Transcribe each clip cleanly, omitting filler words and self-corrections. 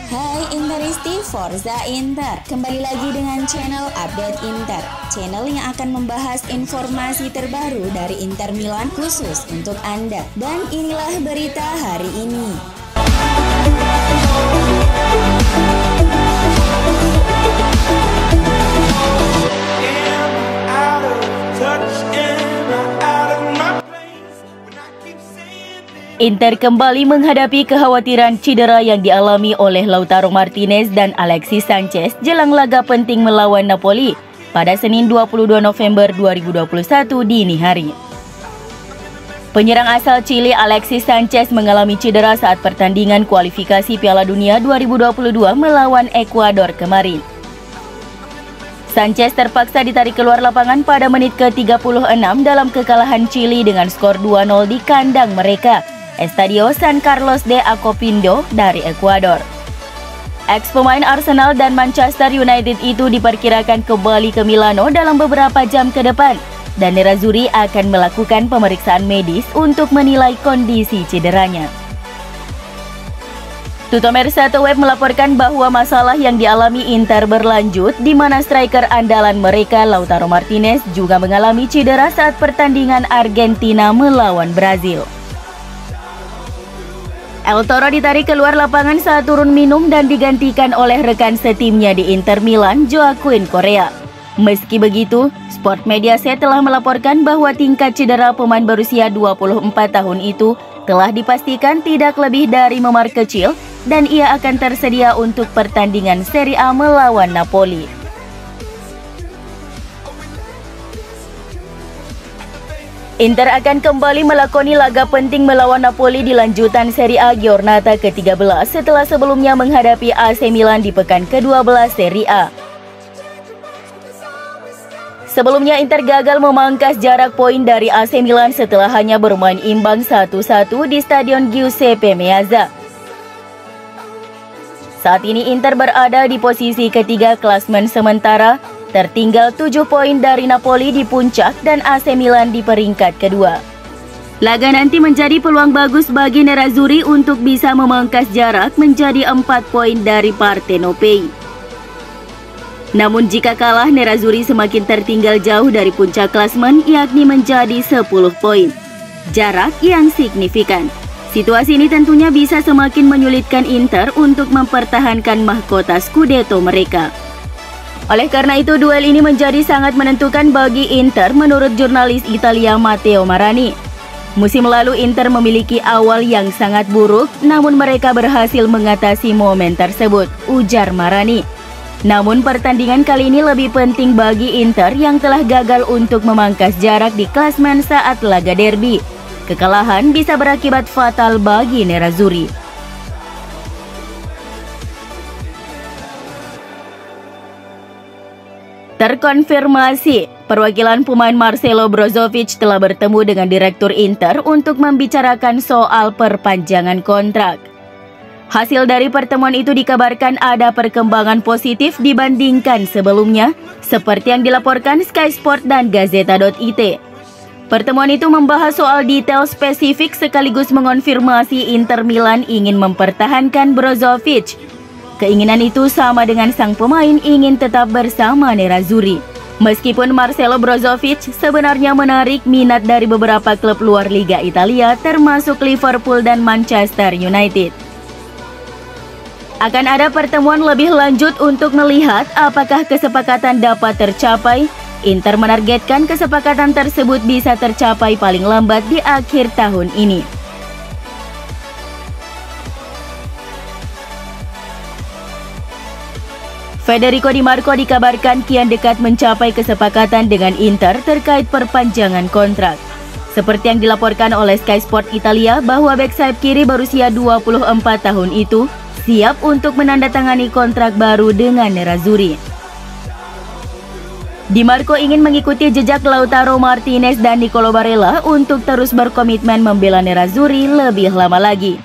Hai Interisti, Forza Inter. Kembali lagi dengan channel Update Inter, channel yang akan membahas informasi terbaru dari Inter Milan khusus untuk Anda. Dan inilah berita hari ini. Inter kembali menghadapi kekhawatiran cedera yang dialami oleh Lautaro Martinez dan Alexis Sanchez jelang laga penting melawan Napoli pada Senin 22 November 2021 dini hari. Penyerang asal Chili Alexis Sanchez mengalami cedera saat pertandingan kualifikasi Piala Dunia 2022 melawan Ekuador kemarin. Sanchez terpaksa ditarik keluar lapangan pada menit ke-36 dalam kekalahan Chili dengan skor 2-0 di kandang mereka, Estadio San Carlos de Apoquindo dari Ekuador. Ex-pemain Arsenal dan Manchester United itu diperkirakan kembali ke Milano dalam beberapa jam ke depan, dan Nerazzurri akan melakukan pemeriksaan medis untuk menilai kondisi cederanya. Tuttomercato Web melaporkan bahwa masalah yang dialami Inter berlanjut, di mana striker andalan mereka Lautaro Martinez juga mengalami cedera saat pertandingan Argentina melawan Brazil. El Toro ditarik keluar lapangan saat turun minum dan digantikan oleh rekan setimnya di Inter Milan, Joaquin Correa. Meski begitu, Sport Mediaset telah melaporkan bahwa tingkat cedera pemain berusia 24 tahun itu telah dipastikan tidak lebih dari memar kecil dan ia akan tersedia untuk pertandingan Serie A melawan Napoli. Inter akan kembali melakoni laga penting melawan Napoli di lanjutan Serie A Giornata ke-13 setelah sebelumnya menghadapi AC Milan di pekan ke-12 Serie A. Sebelumnya Inter gagal memangkas jarak poin dari AC Milan setelah hanya bermain imbang 1-1 di Stadion Giuseppe Meazza. Saat ini Inter berada di posisi ketiga klasemen sementara, tertinggal 7 poin dari Napoli di puncak dan AC Milan di peringkat kedua. Laga nanti menjadi peluang bagus bagi Nerazzurri untuk bisa memangkas jarak menjadi 4 poin dari Partenopei. Namun jika kalah, Nerazzurri semakin tertinggal jauh dari puncak klasemen, yakni menjadi 10 poin. Jarak yang signifikan. Situasi ini tentunya bisa semakin menyulitkan Inter untuk mempertahankan mahkota Scudetto mereka. Oleh karena itu, duel ini menjadi sangat menentukan bagi Inter menurut jurnalis Italia Matteo Marani. Musim lalu Inter memiliki awal yang sangat buruk, namun mereka berhasil mengatasi momen tersebut, ujar Marani. Namun pertandingan kali ini lebih penting bagi Inter yang telah gagal untuk memangkas jarak di klasemen saat laga derby. Kekalahan bisa berakibat fatal bagi Nerazzurri. Terkonfirmasi, perwakilan pemain Marcelo Brozovic telah bertemu dengan Direktur Inter untuk membicarakan soal perpanjangan kontrak. Hasil dari pertemuan itu dikabarkan ada perkembangan positif dibandingkan sebelumnya, seperti yang dilaporkan Sky Sport dan Gazzetta.it. Pertemuan itu membahas soal detail spesifik sekaligus mengonfirmasi Inter Milan ingin mempertahankan Brozovic. Keinginan itu sama dengan sang pemain ingin tetap bersama Nerazzurri. Meskipun Marcelo Brozovic sebenarnya menarik minat dari beberapa klub luar Liga Italia termasuk Liverpool dan Manchester United. Akan ada pertemuan lebih lanjut untuk melihat apakah kesepakatan dapat tercapai. Inter menargetkan kesepakatan tersebut bisa tercapai paling lambat di akhir tahun ini. Federico Di Marco dikabarkan kian dekat mencapai kesepakatan dengan Inter terkait perpanjangan kontrak. Seperti yang dilaporkan oleh Sky Sport Italia bahwa bek sayap kiri berusia 24 tahun itu siap untuk menandatangani kontrak baru dengan Nerazzurri. Di Marco ingin mengikuti jejak Lautaro Martinez dan Nicolo Barella untuk terus berkomitmen membela Nerazzurri lebih lama lagi.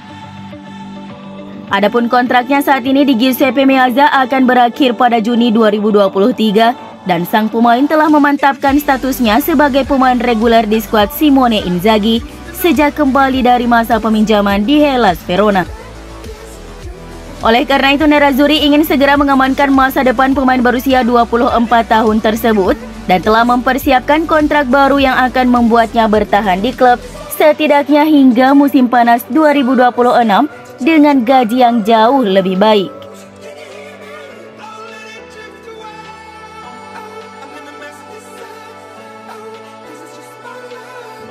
Adapun kontraknya saat ini di Giuseppe Meazza akan berakhir pada Juni 2023 dan sang pemain telah memantapkan statusnya sebagai pemain reguler di skuad Simone Inzaghi sejak kembali dari masa peminjaman di Hellas Verona. Oleh karena itu, Nerazzurri ingin segera mengamankan masa depan pemain berusia 24 tahun tersebut dan telah mempersiapkan kontrak baru yang akan membuatnya bertahan di klub setidaknya hingga musim panas 2026 dengan gaji yang jauh lebih baik.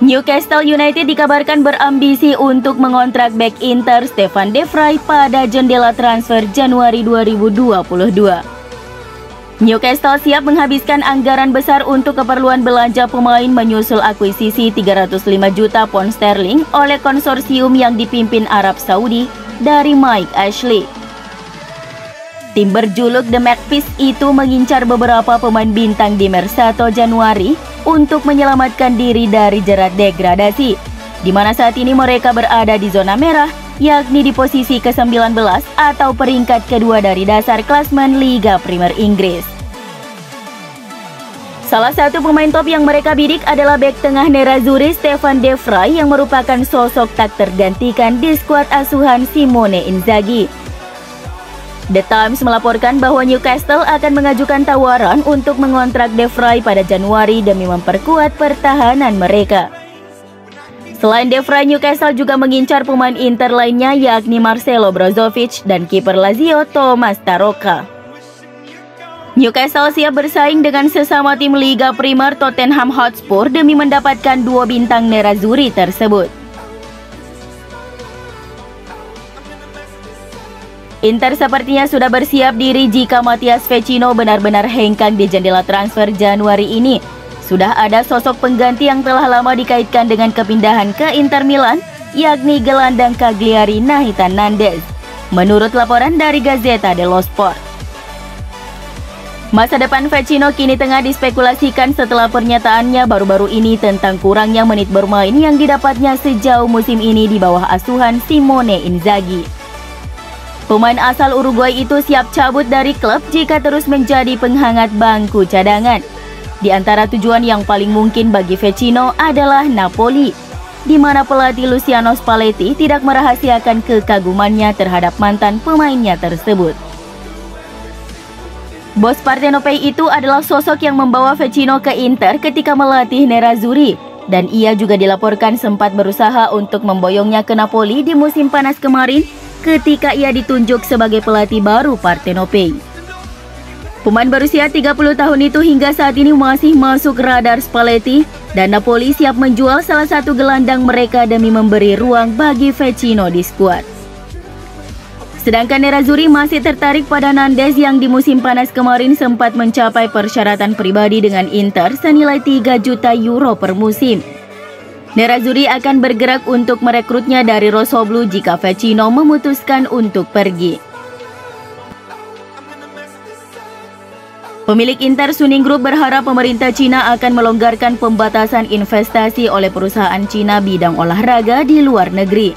Newcastle United dikabarkan berambisi untuk mengontrak bek Inter Stefan de Vrij pada jendela transfer Januari 2022. Newcastle siap menghabiskan anggaran besar untuk keperluan belanja pemain menyusul akuisisi 305 juta pound sterling oleh konsorsium yang dipimpin Arab Saudi dari Mike Ashley. Tim berjuluk The Magpies itu mengincar beberapa pemain bintang di Mercato Januari untuk menyelamatkan diri dari jerat degradasi, di mana saat ini mereka berada di zona merah, yakni di posisi ke-19 atau peringkat kedua dari dasar klasmen Liga Primer Inggris. Salah satu pemain top yang mereka bidik adalah bek tengah Nerazzurri Stefan de Vrij yang merupakan sosok tak tergantikan di skuad asuhan Simone Inzaghi. The Times melaporkan bahwa Newcastle akan mengajukan tawaran untuk mengontrak de Vrij pada Januari demi memperkuat pertahanan mereka. Selain de Vrij, Newcastle juga mengincar pemain Inter lainnya yakni Marcelo Brozovic dan kiper Lazio Thomas Taroka. Newcastle siap bersaing dengan sesama tim Liga Primer Tottenham Hotspur demi mendapatkan dua bintang Nerazzurri tersebut. Inter sepertinya sudah bersiap diri jika Matthias Vecino benar-benar hengkang di jendela transfer Januari ini. Sudah ada sosok pengganti yang telah lama dikaitkan dengan kepindahan ke Inter Milan, yakni gelandang Cagliari Nathan Nandez, menurut laporan dari Gazzetta dello Sport. Masa depan Vecino kini tengah dispekulasikan setelah pernyataannya baru-baru ini tentang kurangnya menit bermain yang didapatnya sejauh musim ini di bawah asuhan Simone Inzaghi. Pemain asal Uruguay itu siap cabut dari klub jika terus menjadi penghangat bangku cadangan. Di antara tujuan yang paling mungkin bagi Vecino adalah Napoli, di mana pelatih Luciano Spalletti tidak merahasiakan kekagumannya terhadap mantan pemainnya tersebut. Bos Partenopei itu adalah sosok yang membawa Vecino ke Inter ketika melatih Nerazzurri, dan ia juga dilaporkan sempat berusaha untuk memboyongnya ke Napoli di musim panas kemarin ketika ia ditunjuk sebagai pelatih baru Partenopei. Pemain berusia 30 tahun itu hingga saat ini masih masuk radar Spalletti dan Napoli siap menjual salah satu gelandang mereka demi memberi ruang bagi Vecino di skuad. Sedangkan Nerazzurri masih tertarik pada Nandez yang di musim panas kemarin sempat mencapai persyaratan pribadi dengan Inter senilai 3 juta euro per musim. Nerazzurri akan bergerak untuk merekrutnya dari Rossoblu jika Vecino memutuskan untuk pergi. Pemilik Inter Suning Group berharap pemerintah Cina akan melonggarkan pembatasan investasi oleh perusahaan Cina bidang olahraga di luar negeri.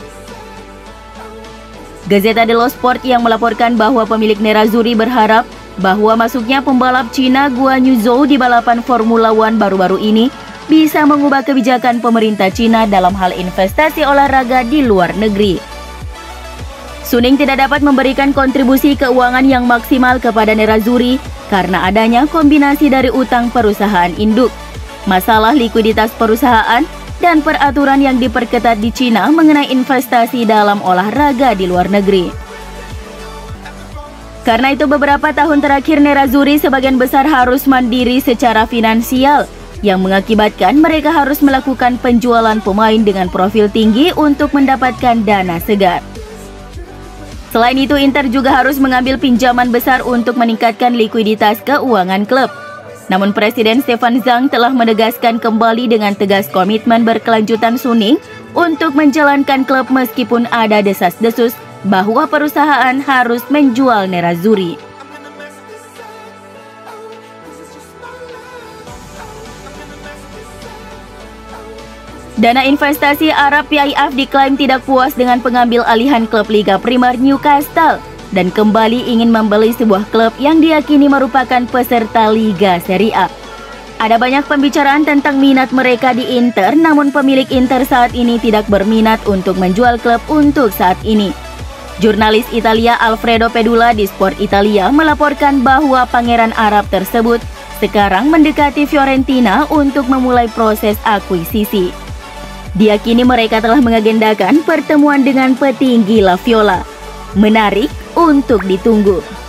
Gazzetta dello Sport yang melaporkan bahwa pemilik Nerazzurri berharap bahwa masuknya pembalap Cina Guan Yu Zhou di balapan Formula One baru-baru ini bisa mengubah kebijakan pemerintah Cina dalam hal investasi olahraga di luar negeri. Suning tidak dapat memberikan kontribusi keuangan yang maksimal kepada Nerazzurri karena adanya kombinasi dari utang perusahaan induk, masalah likuiditas perusahaan, dan peraturan yang diperketat di Cina mengenai investasi dalam olahraga di luar negeri. Karena itu beberapa tahun terakhir Nerazzurri sebagian besar harus mandiri secara finansial, yang mengakibatkan mereka harus melakukan penjualan pemain dengan profil tinggi untuk mendapatkan dana segar. Selain itu, Inter juga harus mengambil pinjaman besar untuk meningkatkan likuiditas keuangan klub. Namun Presiden Stefan Zhang telah menegaskan kembali dengan tegas komitmen berkelanjutan Suning untuk menjalankan klub meskipun ada desas-desus bahwa perusahaan harus menjual Nerazzurri. Dana investasi Arab PIF diklaim tidak puas dengan pengambil alihan klub Liga Primer Newcastle dan kembali ingin membeli sebuah klub yang diyakini merupakan peserta Liga Serie A. Ada banyak pembicaraan tentang minat mereka di Inter, namun pemilik Inter saat ini tidak berminat untuk menjual klub untuk saat ini. Jurnalis Italia Alfredo Pedula di Sport Italia melaporkan bahwa pangeran Arab tersebut sekarang mendekati Fiorentina untuk memulai proses akuisisi. Diyakini mereka telah mengagendakan pertemuan dengan petinggi La Viola. Menarik untuk ditunggu.